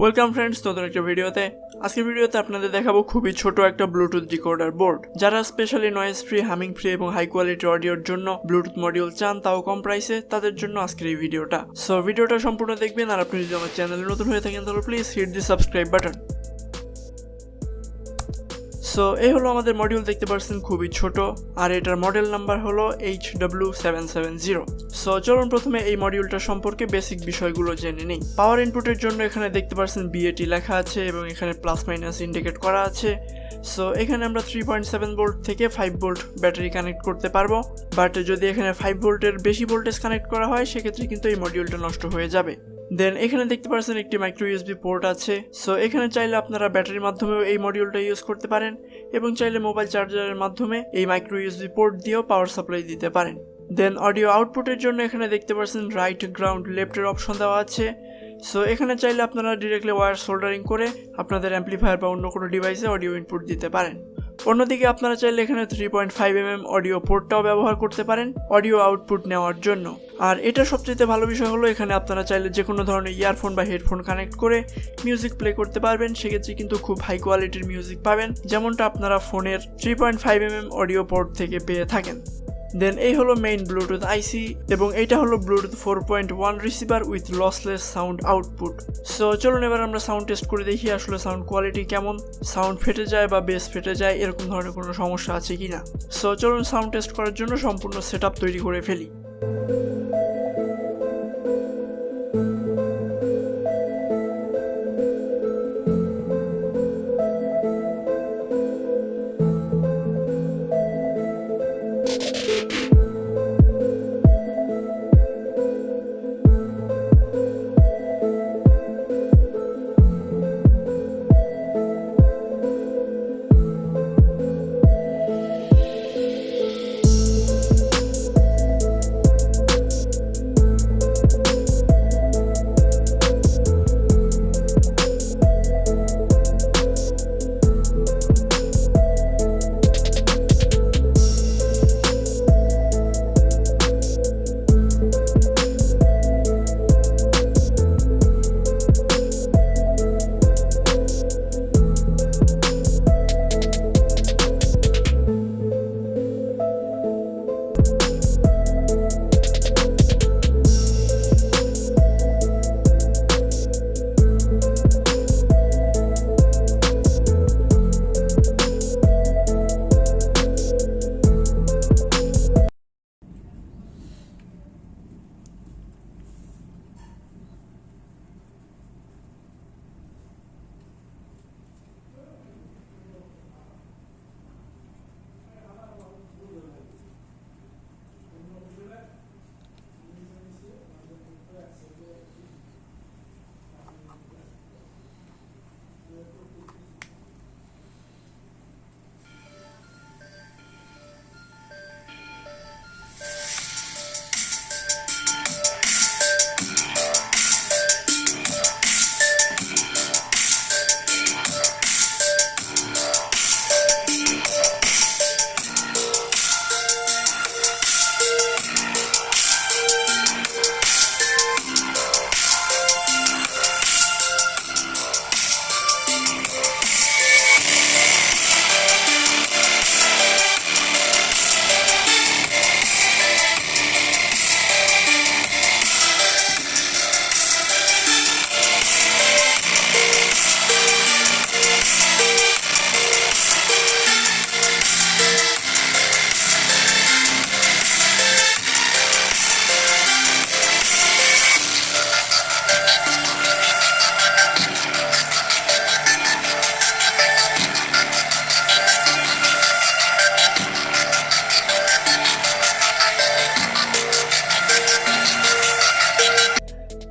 Welcome friends, নতুন একটা ভিডিওতে। আজকের ভিডিওতে আপনাদের দেখাবো খুবই ছোট একটা ব্লুটুথ রিকর্ডার বোর্ড। যারা specially noise free, humming free এবং হাই কোয়ালিটি অডিওর জন্য ব্লুটুথ মডিউল চান, তাও কম প্রাইসে, তাদের জন্য আজকের এই ভিডিওটা। সো ভিডিওটা সম্পূর্ণ দেখবেন, আর আপনি যদি আমার চ্যানেলে নতুন হয়ে থাকেন তাহলে please hit the subscribe button. So এই হলো আমাদের মডিউল, দেখতে পাচ্ছেন খুবই ছোট, আর এটার মডেল নাম্বার হলো HW770। সো চলুন প্রথমে এই মডিউলটা সম্পর্কে বেসিক বিষয়গুলো জেনে নিই। পাওয়ার ইনপুটের জন্য এখানে দেখতে পাচ্ছেন BAT লেখা আছে এবং এখানে প্লাস মাইনাস ইন্ডিকেট করা আছে। সো এখানে আমরা 3.7 ভোল্ট থেকে 5 ভোল্ট ব্যাটারি কানেক্ট করতে পারবো, বাট যদি এখানে 5 ভোল্টের বেশি ভোল্টেজ কানেক্ট করা হয় সেক্ষেত্রে কিন্তু এই মডিউলটা নষ্ট হয়ে যাবে। দেন এখানে দেখতে পাচ্ছেন একটি মাইক্রো USB পোর্ট আছে। সো এখানে চাইলে আপনারা ব্যাটারির মাধ্যমেও এই মডিউলটা ইউজ করতে পারেন এবং চাইলে মোবাইল চার্জারের মাধ্যমে এই মাইক্রো USB পোর্ট দিয়েও পাওয়ার সাপ্লাই দিতে পারেন। দেন অডিও আউটপুটের জন্য এখানে দেখতে পাচ্ছেন রাইট, গ্রাউন্ড, লেফটের অপশন দেওয়া আছে। সো এখানে চাইলে আপনারা ডিরেক্টলি ওয়্যার সোল্ডারিং করে আপনাদের অ্যাম্পলিফায়ার বা অন্য কোনো ডিভাইসে অডিও ইনপুট দিতে পারেন। অন্যদিকে আপনারা চাইলে এখানে 3.5mm অডিও পোর্টটাও ব্যবহার করতে পারেন অডিও আউটপুট নেওয়ার জন্য। আর এটা সবচেয়ে ভালো বিষয় হলো এখানে আপনারা চাইলে যে কোনো ধরনের ইয়ারফোন বা হেডফোন কানেক্ট করে মিউজিক প্লে করতে পারবেন, সেক্ষেত্রে কিন্তু খুব হাই কোয়ালিটির মিউজিক পাবেন, যেমনটা আপনারা ফোনের 3.5mm অডিও পোর্ট থেকে পেয়ে থাকেন। দেন এই হলো মেইন ব্লুটুথ আইসি এবং এইটা হলো Bluetooth 4.1 receiver with lossless sound output. So চলুন এবার আমরা সাউন্ড টেস্ট করে দেখি আসলে সাউন্ড কোয়ালিটি কেমন, সাউন্ড ফেটে যায় বা বেস ফেটে যায় এরকম ধরনের কোনো সমস্যা আছে কিনা। সো চলুন সাউন্ড টেস্ট করার জন্য সম্পূর্ণ সেটআপ তৈরি করে ফেলি।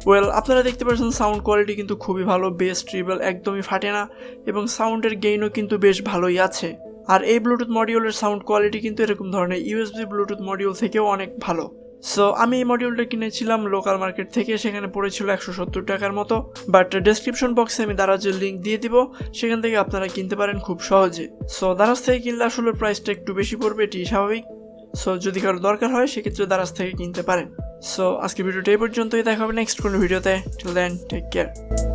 ওয়েল, আপনারা দেখতে পাচ্ছেন সাউন্ড কোয়ালিটি কিন্তু খুবই ভালো, বেস ট্রিবল একদমই ফাটে না এবং সাউন্ডের গেইনও কিন্তু বেশ ভালোই আছে। আর এই ব্লুটুথ মডিউলের সাউন্ড কোয়ালিটি কিন্তু এরকম ধরনের USB ব্লুটুথ মডিউল থেকেও অনেক ভালো। সো আমি এই মডিউলটা কিনেছিলাম লোকাল মার্কেট থেকে, সেখানে পড়েছিল 170 টাকার মতো, বাট ডেসক্রিপশন বক্সে আমি দারাজের লিঙ্ক দিয়ে দিব, সেখান থেকে আপনারা কিনতে পারেন খুব সহজে। সো দারাজ থেকে কিনলে আসলে প্রাইসটা একটু বেশি পড়বে, এটি স্বাভাবিক। সো যদি কারো দরকার হয় সেক্ষেত্রে দারাজ থেকে কিনতে পারেন। সো আজকে ভিডিওটা এই পর্যন্তই, দেখা হবে নেক্সট কোনো ভিডিওতে। Till then, take care.